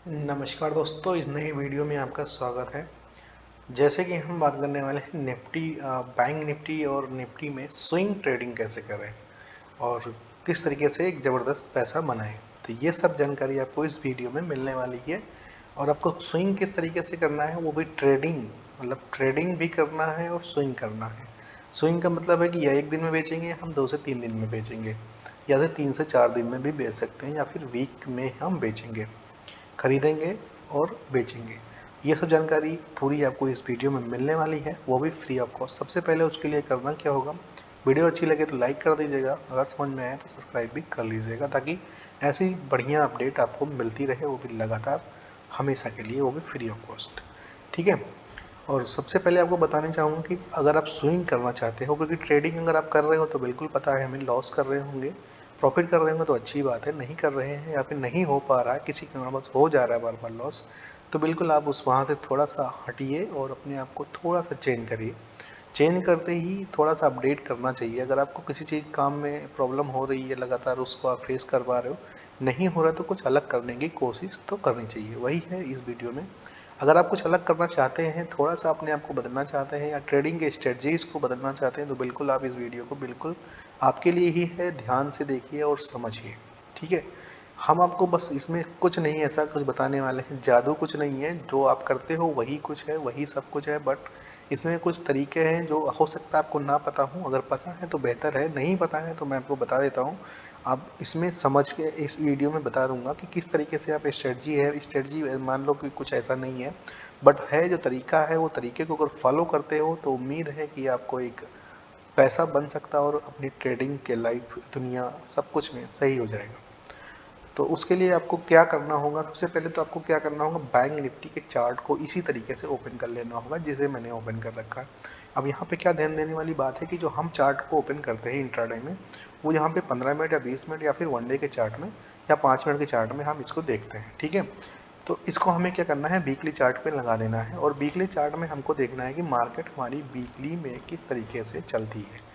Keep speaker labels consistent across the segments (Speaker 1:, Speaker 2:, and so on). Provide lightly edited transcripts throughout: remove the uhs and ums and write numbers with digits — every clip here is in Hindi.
Speaker 1: नमस्कार दोस्तों, इस नई वीडियो में आपका स्वागत है। जैसे कि हम बात करने वाले हैं निफ्टी, बैंक निफ्टी और निफ्टी में स्विंग ट्रेडिंग कैसे करें और किस तरीके से एक ज़बरदस्त पैसा बनाएं। तो ये सब जानकारी आपको इस वीडियो में मिलने वाली है। और आपको स्विंग किस तरीके से करना है, वो भी ट्रेडिंग, मतलब ट्रेडिंग भी करना है और स्विंग करना है। स्विंग का मतलब है कि या एक दिन में बेचेंगे हम, 2 से 3 दिन में बेचेंगे, या फिर 3 से 4 दिन में भी बेच सकते हैं, या फिर वीक में हम बेचेंगे, खरीदेंगे और बेचेंगे। ये सब जानकारी पूरी आपको इस वीडियो में मिलने वाली है, वो भी फ्री ऑफ कॉस्ट। सबसे पहले उसके लिए करना क्या होगा, वीडियो अच्छी लगे तो लाइक कर दीजिएगा, अगर समझ में आए तो सब्सक्राइब भी कर लीजिएगा, ताकि ऐसी बढ़िया अपडेट आपको मिलती रहे, वो भी लगातार, हमेशा के लिए, वो भी फ्री ऑफ कॉस्ट। ठीक है। और सबसे पहले आपको बताना चाहूँगा कि अगर आप स्विंग करना चाहते हो, क्योंकि ट्रेडिंग अगर आप कर रहे हो तो बिल्कुल पता है हमें, लॉस कर रहे होंगे, प्रॉफिट कर रहे होंगे तो अच्छी बात है, नहीं कर रहे हैं या फिर नहीं हो पा रहा है, किसी कारण बस हो जा रहा है बार बार लॉस, तो बिल्कुल आप उस वहाँ से थोड़ा सा हटिए और अपने आप को थोड़ा सा चेंज करिए। चेंज करते ही थोड़ा सा अपडेट करना चाहिए। अगर आपको किसी चीज़ काम में प्रॉब्लम हो रही है, लगातार उसको आप फेस कर पा रहे हो, नहीं हो रहा तो कुछ अलग करने की कोशिश तो करनी चाहिए, वही है इस वीडियो में। अगर आप कुछ अलग करना चाहते हैं, थोड़ा सा अपने आप को बदलना चाहते हैं, या ट्रेडिंग के स्ट्रेटजीज को बदलना चाहते हैं, तो बिल्कुल आप इस वीडियो को बिल्कुल आपके लिए ही है, ध्यान से देखिए और समझिए। ठीक है। हम आपको बस इसमें कुछ नहीं ऐसा कुछ बताने वाले हैं, जादू कुछ नहीं है, जो आप करते हो वही कुछ है, वही सब कुछ है, बट इसमें कुछ तरीके हैं जो हो सकता है आपको ना पता हो। अगर पता है तो बेहतर है, नहीं पता है तो मैं आपको बता देता हूँ। आप इसमें समझ के इस वीडियो में बता दूंगा कि किस तरीके से आप स्ट्रेटजी मान लो कि कुछ ऐसा नहीं है, बट है जो तरीका है, वो तरीके को अगर फॉलो करते हो तो उम्मीद है कि आपको एक पैसा बन सकता है और अपनी ट्रेडिंग के लाइफ, दुनिया, सब कुछ में सही हो जाएगा। तो उसके लिए आपको क्या करना होगा, सबसे पहले तो आपको क्या करना होगा, बैंक निफ्टी के चार्ट को इसी तरीके से ओपन कर लेना होगा जिसे मैंने ओपन कर रखा है। अब यहाँ पे क्या ध्यान देने वाली बात है कि जो हम चार्ट को ओपन करते हैं इंट्राडे में, वो यहाँ पे 15 मिनट या 20 मिनट या फिर 1 डे के चार्ट में या 5 मिनट के चार्ट में हम इसको देखते हैं। ठीक है। तो इसको हमें क्या करना है, वीकली चार्ट पे लगा देना है, और वीकली चार्ट में हमको देखना है कि मार्केट हमारी वीकली में किस तरीके से चलती है।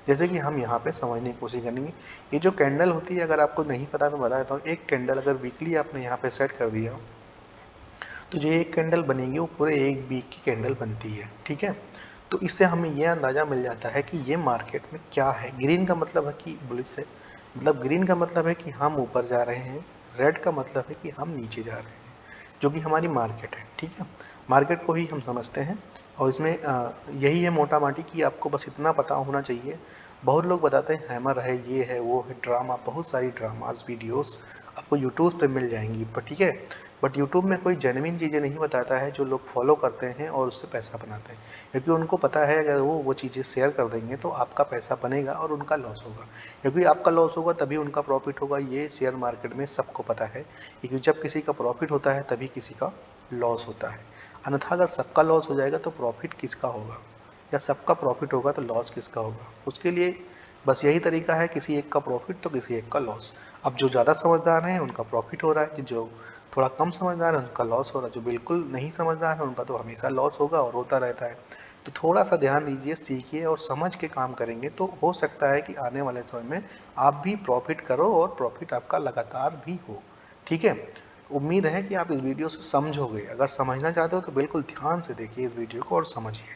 Speaker 1: जैसे कि हम यहाँ पे समझने की कोशिश करेंगे, ये जो कैंडल होती है, अगर आपको नहीं पता तो बता देता हूँ, एक कैंडल अगर वीकली आपने यहाँ पे सेट कर दिया, तो जो एक कैंडल बनेगी वो पूरे एक वीक की कैंडल बनती है। ठीक है। तो इससे हमें ये अंदाज़ा मिल जाता है कि ये मार्केट में क्या है। ग्रीन का मतलब है कि बुलिश है, मतलब ग्रीन का मतलब है कि हम ऊपर जा रहे हैं, रेड का मतलब है कि हम नीचे जा रहे हैं, जो कि हमारी मार्केट है। ठीक है। मार्केट को ही हम समझते हैं, और इसमें यही है मोटा माटी कि आपको बस इतना पता होना चाहिए। बहुत लोग बताते हैं हैमर है, ये है, वो है, ड्रामा, बहुत सारी ड्रामास वीडियोस आपको यूट्यूब पे मिल जाएंगी, पर ठीक है, बट यूट्यूब में कोई जेन्युइन चीज़ें नहीं बताता है जो लोग फॉलो करते हैं और उससे पैसा बनाते हैं, क्योंकि उनको पता है अगर वो चीज़ें शेयर कर देंगे तो आपका पैसा बनेगा और उनका लॉस होगा। क्योंकि आपका लॉस होगा तभी उनका प्रॉफिट होगा, ये शेयर मार्केट में सबको पता है, क्योंकि जब किसी का प्रॉफिट होता है तभी किसी का लॉस होता है। अन्यथा अगर सबका लॉस हो जाएगा तो प्रॉफिट किसका होगा, या सबका प्रॉफिट होगा तो लॉस किसका होगा। उसके लिए बस यही तरीका है, किसी एक का प्रॉफिट तो किसी एक का लॉस। अब जो ज़्यादा समझदार हैं उनका प्रॉफिट हो रहा है, जो थोड़ा कम समझदार है उनका लॉस हो रहा है, जो बिल्कुल नहीं समझदार है उनका तो हमेशा लॉस होगा और होता रहता है। तो थोड़ा सा ध्यान दीजिए, सीखिए और समझ के काम करेंगे तो हो सकता है कि आने वाले समय में आप भी प्रॉफिट करो और प्रॉफिट आपका लगातार भी हो। ठीक है। उम्मीद है कि आप इस वीडियो से समझोगे। अगर समझना चाहते हो तो बिल्कुल ध्यान से देखिए इस वीडियो को और समझिए।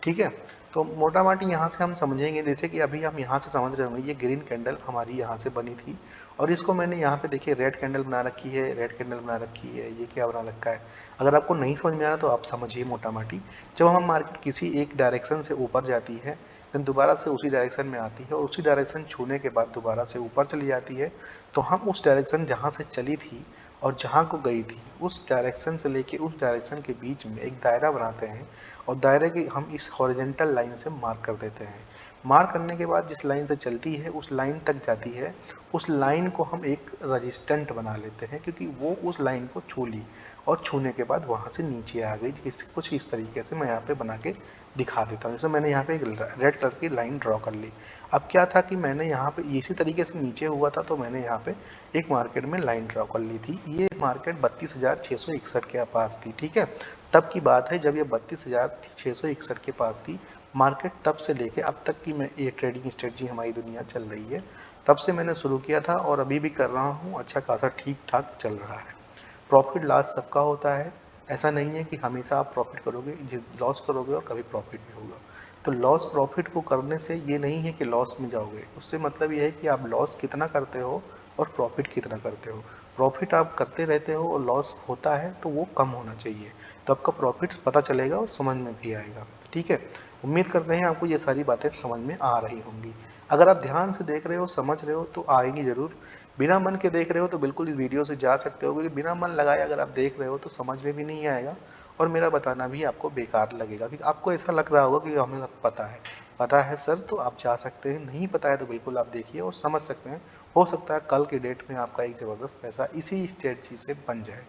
Speaker 1: ठीक है। तो मोटा माटी यहाँ से हम समझेंगे, जैसे कि अभी हम यहाँ से समझ रहे होंगे, ये ग्रीन कैंडल हमारी यहाँ से बनी थी, और इसको मैंने यहाँ पे देखिए रेड कैंडल बना रखी है, रेड कैंडल बना रखी है, ये क्या बना रखा है। अगर आपको नहीं समझ में आ रहा तो आप समझिए मोटा माटी। जब हम मार्केट किसी एक डायरेक्शन से ऊपर जाती है, देन दोबारा से उसी डायरेक्शन में आती है, और उसी डायरेक्शन छूने के बाद दोबारा से ऊपर चली जाती है, तो हम उस डायरेक्शन जहाँ से चली थी और जहाँ को गई थी, उस डायरेक्शन से लेके उस डायरेक्शन के बीच में एक दायरा बनाते हैं, और दायरे की हम इस हॉरिजेंटल लाइन से मार्क कर देते हैं। मार्क करने के बाद जिस लाइन से चलती है उस लाइन तक जाती है, उस लाइन को हम एक रजिस्टेंट बना लेते हैं, क्योंकि वो उस लाइन को छू ली, और छूने के बाद वहाँ से नीचे आ गई। कुछ इस तरीके से मैं यहाँ पे बना के दिखा देता हूँ। जैसे मैंने यहाँ पे एक रेड कलर की लाइन ड्रॉ कर ली। अब क्या था कि मैंने यहाँ पे इसी तरीके से नीचे हुआ था, तो मैंने यहाँ पे एक मार्केट में लाइन ड्रॉ कर ली थी। ये मार्केट 32,661 के पास थी। ठीक है। तब की बात है जब ये 32,661 के पास थी मार्केट। तब से लेके अब तक की मैं ये ट्रेडिंग स्ट्रेटजी हमारी दुनिया चल रही है, तब से मैंने शुरू किया था और अभी भी कर रहा हूँ, अच्छा खासा ठीक ठाक चल रहा है। प्रॉफिट लॉस सबका होता है, ऐसा नहीं है कि हमेशा आप प्रॉफिट करोगे, लॉस करोगे और कभी प्रॉफिट भी होगा। तो लॉस प्रॉफिट को करने से ये नहीं है कि लॉस में जाओगे, उससे मतलब ये है कि आप लॉस कितना करते हो और प्रॉफिट कितना करते हो। प्रॉफिट आप करते रहते हो और लॉस होता है तो वो कम होना चाहिए, तो आपका प्रॉफिट पता चलेगा और समझ में भी आएगा। ठीक है, उम्मीद करते हैं आपको ये सारी बातें समझ में आ रही होंगी। अगर आप ध्यान से देख रहे हो, समझ रहे हो तो आएंगी ज़रूर। बिना मन के देख रहे हो तो बिल्कुल इस वीडियो से जा सकते हो, क्योंकि बिना मन लगाए अगर आप देख रहे हो तो समझ में भी नहीं आएगा और मेरा बताना भी आपको बेकार लगेगा, क्योंकि आपको ऐसा लग रहा होगा कि हमें सब पता है। पता है सर तो आप जा सकते हैं, नहीं पता है तो बिल्कुल आप देखिए और समझ सकते हैं। हो सकता है कल के डेट में आपका एक ज़बरदस्त पैसा इसी स्ट्रेटजी से बन जाए।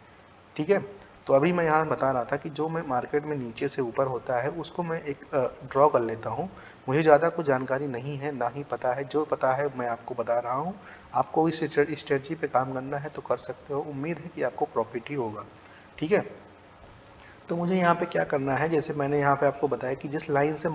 Speaker 1: ठीक है, तो अभी मैं यहाँ बता रहा था कि जो मैं मार्केट में नीचे से ऊपर होता है उसको मैं एक ड्रॉ कर लेता हूँ। मुझे ज़्यादा कुछ जानकारी नहीं है, ना ही पता है, जो पता है मैं आपको बता रहा हूँ। आपको इस स्ट्रेटजी पे काम करना है तो कर सकते हो, उम्मीद है कि आपको प्रॉफिट ही होगा। ठीक है, तो मुझे यहाँ पे क्या करना है, जैसे मैंने यहाँ पे आपको बताया कि जिस लाइन से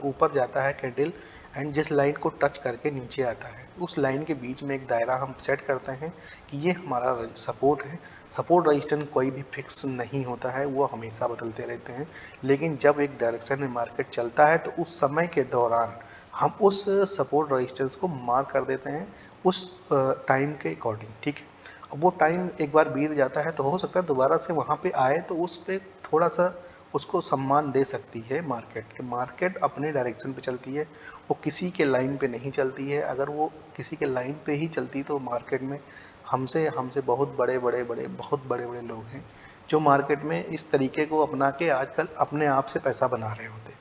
Speaker 1: ऊपर जाता है कैंडल एंड जिस लाइन को टच करके नीचे आता है, उस लाइन के बीच में एक दायरा हम सेट करते हैं कि ये हमारा सपोर्ट है। सपोर्ट रजिस्टेंस कोई भी फिक्स नहीं होता है, वो हमेशा बदलते रहते हैं, लेकिन जब एक डायरेक्शन में मार्केट चलता है तो उस समय के दौरान हम उस सपोर्ट रजिस्टेंस को मार्क कर देते हैं उस टाइम के अकॉर्डिंग। ठीक है, अब वो टाइम एक बार बीत जाता है तो हो सकता है दोबारा से वहाँ पे आए तो उस पर थोड़ा सा उसको सम्मान दे सकती है मार्केट, कि मार्केट अपने डायरेक्शन पे चलती है, वो किसी के लाइन पे नहीं चलती है। अगर वो किसी के लाइन पे ही चलती तो मार्केट में हमसे हमसे बहुत बड़े बड़े लोग हैं जो मार्केट में इस तरीके को अपना के आजकल अपने आप से पैसा बना रहे होते।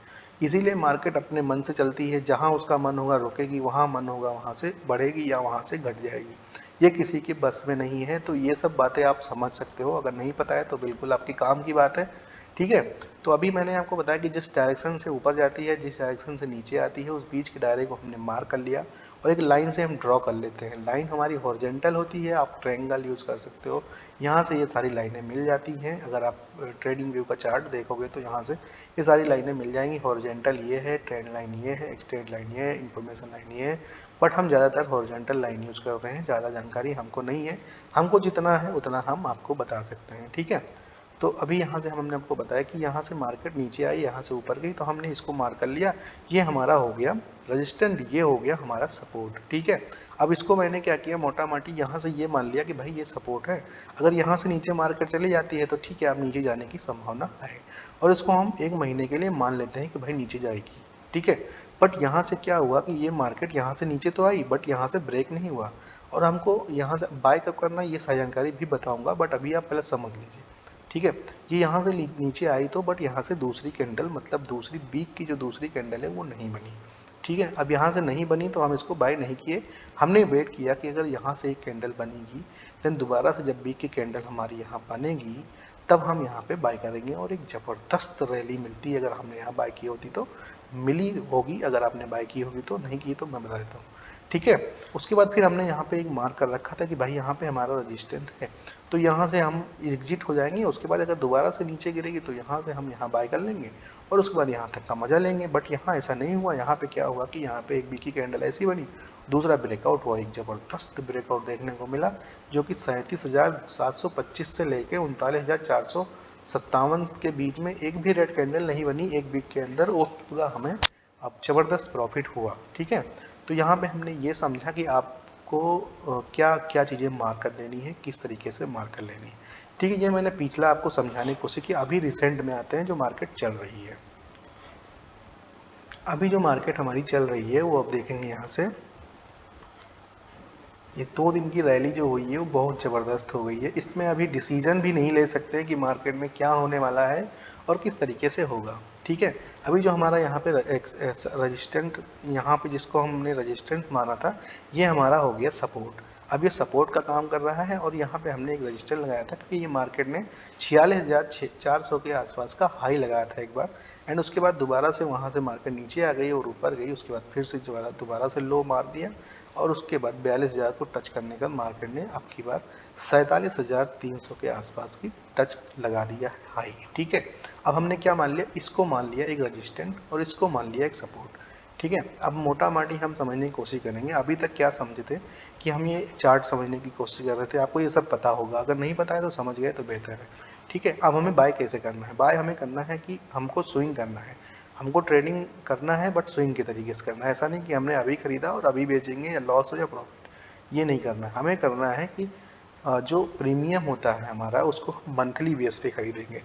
Speaker 1: इसीलिए मार्केट अपने मन से चलती है, जहाँ उसका मन होगा रुकेगी, वहाँ मन होगा वहाँ से बढ़ेगी या वहाँ से घट जाएगी, ये किसी के बस में नहीं है। तो ये सब बातें आप समझ सकते हो, अगर नहीं पता है तो बिल्कुल आपकी काम की बात है। ठीक है, तो अभी मैंने आपको बताया कि जिस डायरेक्शन से ऊपर जाती है, जिस डायरेक्शन से नीचे आती है, उस बीच के दायरे को हमने मार्क कर लिया और एक लाइन से हम ड्रॉ कर लेते हैं। लाइन हमारी हॉरिजेंटल होती है, आप ट्रायंगल यूज़ कर सकते हो, यहाँ से ये सारी लाइनें मिल जाती हैं। अगर आप ट्रेडिंग व्यू का चार्ट देखोगे तो यहाँ से ये सारी लाइनें मिल जाएंगी। हॉरिजेंटल ये है, ट्रेंड लाइन ये है, एक्सटेंड लाइन ये है, इन्फॉर्मेशन लाइन ये है, बट हम ज़्यादातर हॉरिजॉन्टल लाइन यूज़ कर रहे हैं। ज़्यादा जानकारी हमको नहीं है, हमको जितना है उतना हम आपको बता सकते हैं। ठीक है, तो अभी यहाँ से हमने आपको बताया कि यहाँ से मार्केट नीचे आई, यहाँ से ऊपर गई, तो हमने इसको मार्क कर लिया, ये हमारा हो गया रेजिस्टेंट, ये हो गया हमारा सपोर्ट। ठीक है, अब इसको मैंने क्या किया, मोटा माटी यहाँ से ये मान लिया कि भाई ये सपोर्ट है। अगर यहाँ से नीचे मार्केट चली जाती है तो ठीक है, अब नीचे जाने की संभावना है और इसको हम एक महीने के लिए मान लेते हैं कि भाई नीचे जाएगी। ठीक है, बट यहाँ से क्या हुआ कि ये मार्केट यहाँ से नीचे तो आई बट यहाँ से ब्रेक नहीं हुआ, और हमको यहाँ से बाय कब करना ये सारी जानकारी भी बताऊंगा, बट अभी आप पहले समझ लीजिए। ठीक है, ये यहाँ से नीचे आई तो, बट यहाँ से दूसरी कैंडल, मतलब दूसरी वीक की जो दूसरी कैंडल है वो नहीं बनी। ठीक है, अब यहाँ से नहीं बनी तो हम इसको बाय नहीं किए, हमने वेट किया कि अगर यहाँ से एक कैंडल बनेगी देन दोबारा से जब वीक की कैंडल हमारी यहाँ बनेगी तब हम यहाँ पे बाय करेंगे, और एक ज़बरदस्त रैली मिलती है। अगर हमने यहाँ बाय की होती तो मिली होगी, अगर आपने बाय की होगी तो, नहीं की तो मैं बता देता हूँ। ठीक है, उसके बाद फिर हमने यहाँ पे एक मार्क कर रखा था कि भाई यहाँ पे हमारा रजिस्टेंस है, तो यहाँ से हम एग्जिट हो जाएंगे। उसके बाद अगर दोबारा से नीचे गिरेगी तो यहाँ से हम यहाँ बाय कर लेंगे और उसके बाद यहाँ तक का मजा लेंगे। बट यहाँ ऐसा नहीं हुआ, यहाँ पे क्या हुआ कि यहाँ पे एक बीकी कैंडल ऐसी बनी, दूसरा ब्रेकआउट हुआ, एक ज़बरदस्त ब्रेकआउट देखने को मिला, जो कि 37,725 से लेके 39,457 के बीच में एक भी रेड कैंडल नहीं बनी एक वीक के अंदर, वो पूरा हमें अब ज़बरदस्त प्रॉफिट हुआ। ठीक है, तो यहाँ पे हमने ये समझा कि आपको क्या क्या चीज़ें मार्क कर लेनी है, किस तरीके से मार्क कर लेनी है। ठीक है, ये मैंने पिछला आपको समझाने की कोशिश की। अभी रिसेंट में आते हैं जो मार्केट चल रही है। अभी जो मार्केट हमारी चल रही है वो अब देखेंगे यहाँ से, ये 2 दिन की रैली जो हुई है वो बहुत ज़बरदस्त हो गई है। इसमें अभी डिसीजन भी नहीं ले सकते कि मार्केट में क्या होने वाला है और किस तरीके से होगा। ठीक है, अभी जो हमारा यहाँ पे रजिस्टेंट, यहाँ पे जिसको हमने रजिस्टेंट माना था, ये हमारा हो गया सपोर्ट। अब ये सपोर्ट का काम कर रहा है और यहाँ पे हमने एक रजिस्टर लगाया था क्योंकि ये मार्केट ने 46,400 के आसपास का हाई लगाया था एक बार, एंड उसके बाद दोबारा से वहाँ से मार्केट नीचे आ गई और ऊपर गई, उसके बाद फिर से दोबारा से लो मार दिया और उसके बाद 42,000 को टच करने का मार्केट ने अब की बार 47,300 के आसपास की टच लगा दिया है हाई। ठीक है, अब हमने क्या मान लिया, इसको मान लिया एक रजिस्टेंट और इसको मान लिया एक सपोर्ट। ठीक है, अब मोटा माटी हम समझने की कोशिश करेंगे। अभी तक क्या समझे थे कि हम ये चार्ट समझने की कोशिश कर रहे थे, आपको ये सब पता होगा, अगर नहीं पता है तो समझ गए तो बेहतर है। ठीक है, अब हमें बाय कैसे करना है। बाय हमें करना है कि हमको स्विंग करना है, हमको ट्रेडिंग करना है, बट स्विंग के तरीके से करना है। ऐसा नहीं कि हमने अभी खरीदा और अभी बेचेंगे, या लॉस हो या प्रॉफिट, ये नहीं करना है। हमें करना है कि जो प्रीमियम होता है हमारा, उसको मंथली बेस पे खरीदेंगे।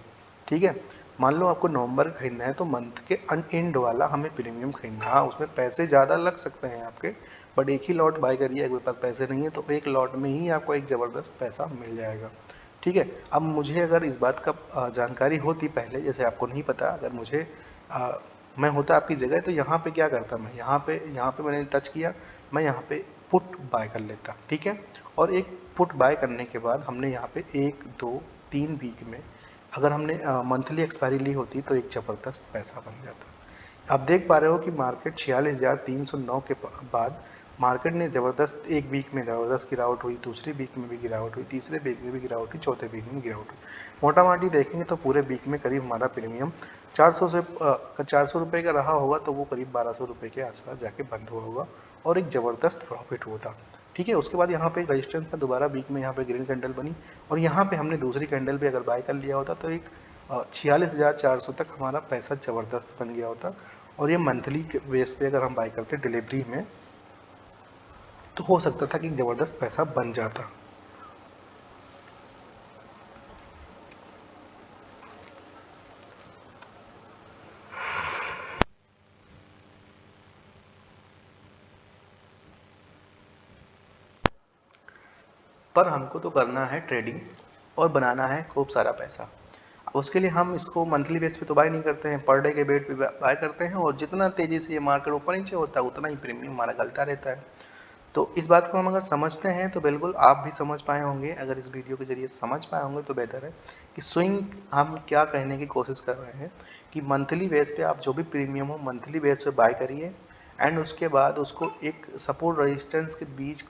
Speaker 1: ठीक है, मान लो आपको नवंबर खरीदना है तो मंथ के एंड वाला हमें प्रीमियम खरीदना है। हाँ, उसमें पैसे ज़्यादा लग सकते हैं आपके, बट एक ही लॉट बाय करिए। अगर पास पैसे नहीं है तो एक लॉट में ही आपको एक ज़बरदस्त पैसा मिल जाएगा। ठीक है, अब मुझे अगर इस बात का जानकारी होती पहले, जैसे आपको नहीं पता, अगर मुझे मैं होता आपकी जगह तो यहाँ पे क्या करता, मैं यहाँ पे मैंने टच किया, मैं यहाँ पे पुट बाय कर लेता। ठीक है, और एक पुट बाय करने के बाद हमने यहाँ पे 1 2 3 वीक में अगर हमने मंथली एक्सपायरी ली होती तो एक ज़बरदस्त पैसा बन जाता। आप देख पा रहे हो कि मार्केट 46,309 के बाद मार्केट ने ज़बरदस्त एक वीक में ज़बरदस्त गिरावट हुई, दूसरे वीक में भी गिरावट हुई, तीसरे वीक में भी गिरावट हुई, चौथे वीक में गिरावट हुई। मोटा माटी देखेंगे तो पूरे वीक में करीब हमारा प्रीमियम 400 से 400 रुपये का रहा होगा, तो वो करीब 1200 रुपये के आसपास जाके बंद हुआ होगा और एक ज़बरदस्त प्रॉफिट हुआ था। ठीक है, उसके बाद यहाँ पे एक रजिस्टेंस था, दोबारा वीक में यहाँ पे ग्रीन कैंडल बनी, और यहाँ पे हमने दूसरी कैंडल पे अगर बाय कर लिया होता तो एक 46,400 तक हमारा पैसा ज़बरदस्त बन गया होता। और ये मंथली बेस पे अगर हम बाय करते डिलीवरी में, तो हो सकता था कि ज़बरदस्त पैसा बन जाता। पर हमको तो करना है ट्रेडिंग और बनाना है खूब सारा पैसा। उसके लिए हम इसको मंथली बेस पे तो बाय नहीं करते हैं, पर डे के बेट पे बाय करते हैं, और जितना तेज़ी से ये मार्केट ऊपर नीचे होता है उतना ही प्रीमियम हमारा गलता रहता है। तो इस बात को हम अगर समझते हैं तो बिल्कुल आप भी समझ पाए होंगे, अगर इस वीडियो के जरिए समझ पाए होंगे तो बेहतर है कि स्विंग हम क्या कहने की कोशिश कर रहे हैं, कि मंथली बेस पे आप जो भी प्रीमियम हो मंथली बेस पे बाय करिए, एंड उसके बाद उसको एक सपोर्ट रेजिस्टेंस के बीच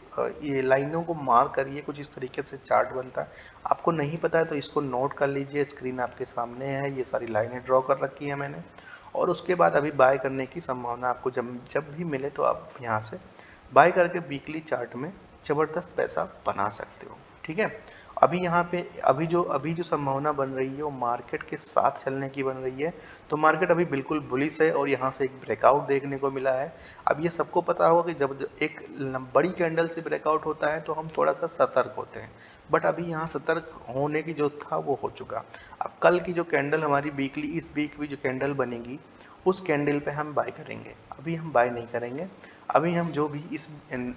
Speaker 1: ये लाइनों को मार करिए। कुछ इस तरीके से चार्ट बनता है। आपको नहीं पता है तो इसको नोट कर लीजिए, स्क्रीन आपके सामने है, ये सारी लाइनें ड्रॉ कर रखी है मैंने। और उसके बाद अभी बाय करने की संभावना आपको जब जब भी मिले तो आप यहाँ से बाय करके वीकली चार्ट में ज़बरदस्त पैसा बना सकते हो। ठीक है, अभी यहाँ पे अभी जो संभावना बन रही है वो मार्केट के साथ चलने की बन रही है। तो मार्केट अभी बिल्कुल बुलिश है और यहाँ से एक ब्रेकआउट देखने को मिला है। अब ये सबको पता होगा कि जब एक बड़ी कैंडल से ब्रेकआउट होता है तो हम थोड़ा सा सतर्क होते हैं, बट अभी यहाँ सतर्क होने की जो था वो हो चुका। अब कल की जो कैंडल हमारी वीकली, इस वीक भी जो कैंडल बनेगी उस कैंडल पे हम बाय करेंगे। अभी हम बाय नहीं करेंगे। अभी हम जो भी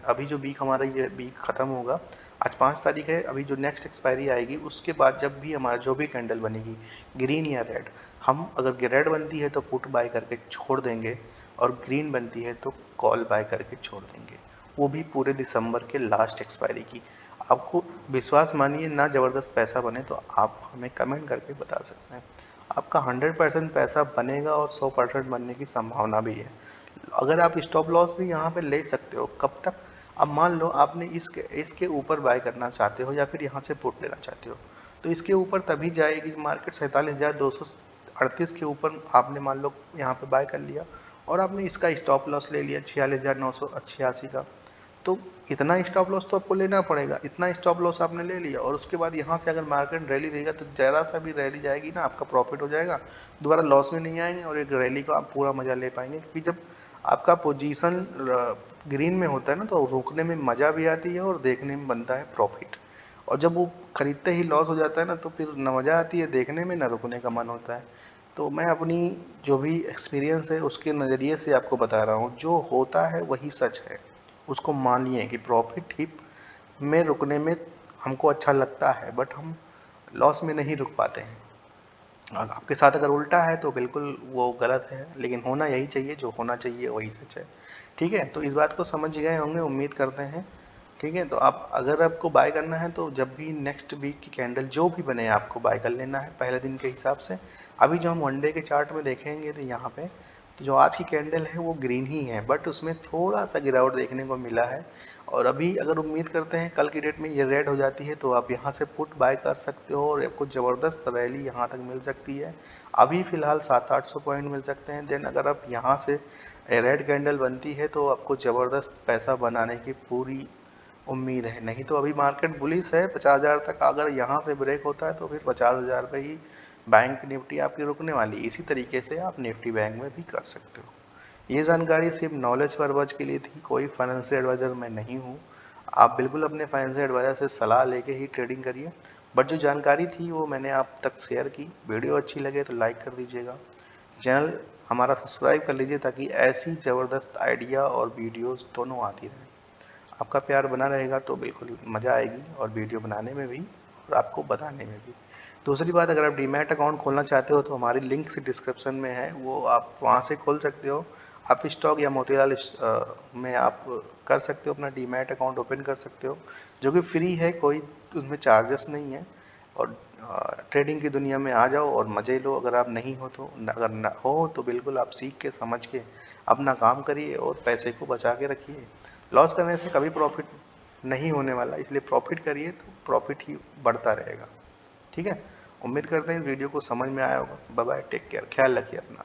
Speaker 1: अभी जो वीक हमारा ये वीक ख़त्म होगा, आज 5 तारीख है, अभी जो नेक्स्ट एक्सपायरी आएगी उसके बाद जब भी हमारा जो भी कैंडल बनेगी ग्रीन या रेड, हम अगर रेड बनती है तो पुट बाय करके छोड़ देंगे, और ग्रीन बनती है तो कॉल बाय करके छोड़ देंगे, वो भी पूरे दिसंबर के लास्ट एक्सपायरी की। आपको विश्वास मानिए ना ज़बरदस्त पैसा बने तो आप हमें कमेंट करके बता सकते हैं। आपका 100% पैसा बनेगा और 100% बनने की संभावना भी है। अगर आप स्टॉप लॉस भी यहाँ पे ले सकते हो, कब तक, अब मान लो आपने इसके इसके ऊपर बाय करना चाहते हो या फिर यहाँ से पुट लेना चाहते हो, तो इसके ऊपर तभी जाएगी मार्केट 47,238 के ऊपर। आपने मान लो यहाँ पे बाय कर लिया और आपने इसका स्टॉप लॉस ले लिया 46,988 का, तो इतना स्टॉप लॉस तो आपको लेना पड़ेगा। इतना स्टॉप लॉस आपने ले लिया और उसके बाद यहाँ से अगर मार्केट रैली देगा तो ज़रा सा भी रैली जाएगी ना, आपका प्रॉफिट हो जाएगा, दोबारा लॉस में नहीं आएंगे और एक रैली का आप पूरा मज़ा ले पाएंगे। क्योंकि जब आपका पोजीशन ग्रीन में होता है ना तो रुकने में मज़ा भी आती है और देखने में बनता है प्रॉफिट, और जब वो खरीदते ही लॉस हो जाता है ना तो फिर न मज़ा आती है देखने में, ना रुकने का मन होता है। तो मैं अपनी जो भी एक्सपीरियंस है उसके नज़रिए से आपको बता रहा हूँ, जो होता है वही सच है। उसको मानिए कि प्रॉफिट ही में रुकने में हमको अच्छा लगता है, बट हम लॉस में नहीं रुक पाते हैं। और आपके साथ अगर उल्टा है तो बिल्कुल वो गलत है, लेकिन होना यही चाहिए, जो होना चाहिए वही सच है। ठीक है, तो इस बात को समझ गए होंगे, उम्मीद करते हैं। ठीक है, तो आप अगर आपको बाय करना है तो जब भी नेक्स्ट वीक की कैंडल जो भी बने आपको बाय कर लेना है पहले दिन के हिसाब से। अभी जो हम वन डे के चार्ट में देखेंगे तो यहाँ पे तो जो आज की कैंडल है वो ग्रीन ही है, बट उसमें थोड़ा सा गिरावट देखने को मिला है। और अभी अगर उम्मीद करते हैं कल की डेट में ये रेड हो जाती है तो आप यहाँ से पुट बाय कर सकते हो और आपको ज़बरदस्त रैली यहाँ तक मिल सकती है। अभी फ़िलहाल 700-800 पॉइंट मिल सकते हैं। देन अगर आप यहाँ से रेड कैंडल बनती है तो आपको ज़बरदस्त पैसा बनाने की पूरी उम्मीद है। नहीं तो अभी मार्केट बुलिश है 50,000 तक, अगर यहाँ से ब्रेक होता है तो फिर 50,000 पे ही बैंक निफ्टी आपकी रुकने वाली। इसी तरीके से आप निफ्टी बैंक में भी कर सकते हो। ये जानकारी सिर्फ नॉलेज पर्पज के लिए थी, कोई फाइनेंशियल एडवाइज़र मैं नहीं हूँ। आप बिल्कुल अपने फाइनेंशियल एडवाइज़र से सलाह लेके ही ट्रेडिंग करिए। बट जो जानकारी थी वो मैंने आप तक शेयर की। वीडियो अच्छी लगे तो लाइक कर दीजिएगा, चैनल हमारा सब्सक्राइब कर लीजिए ताकि ऐसी ज़बरदस्त आइडिया और वीडियोज़ दोनों आती रहें। आपका प्यार बना रहेगा तो बिल्कुल मज़ा आएगी और वीडियो बनाने में भी और आपको बताने में भी। दूसरी बात, अगर आप डीमैट अकाउंट खोलना चाहते हो तो हमारी लिंक से डिस्क्रिप्शन में है, वो आप वहाँ से खोल सकते हो। आप स्टॉक या मोतीलाल में आप कर सकते हो, अपना डीमैट अकाउंट ओपन कर सकते हो, जो कि फ्री है, कोई उसमें चार्जेस नहीं है। और ट्रेडिंग की दुनिया में आ जाओ और मज़े लो। अगर आप नहीं हो तो अगर न हो तो बिल्कुल आप सीख के समझ के अपना काम करिए और पैसे को बचा के रखिए। लॉस करने से कभी प्रॉफिट नहीं होने वाला, इसलिए प्रॉफिट करिए तो प्रॉफिट ही बढ़ता रहेगा। ठीक है, उम्मीद करते हैं इस वीडियो को समझ में आया होगा। बाय बाय, टेक केयर, ख्याल रखिए अपना।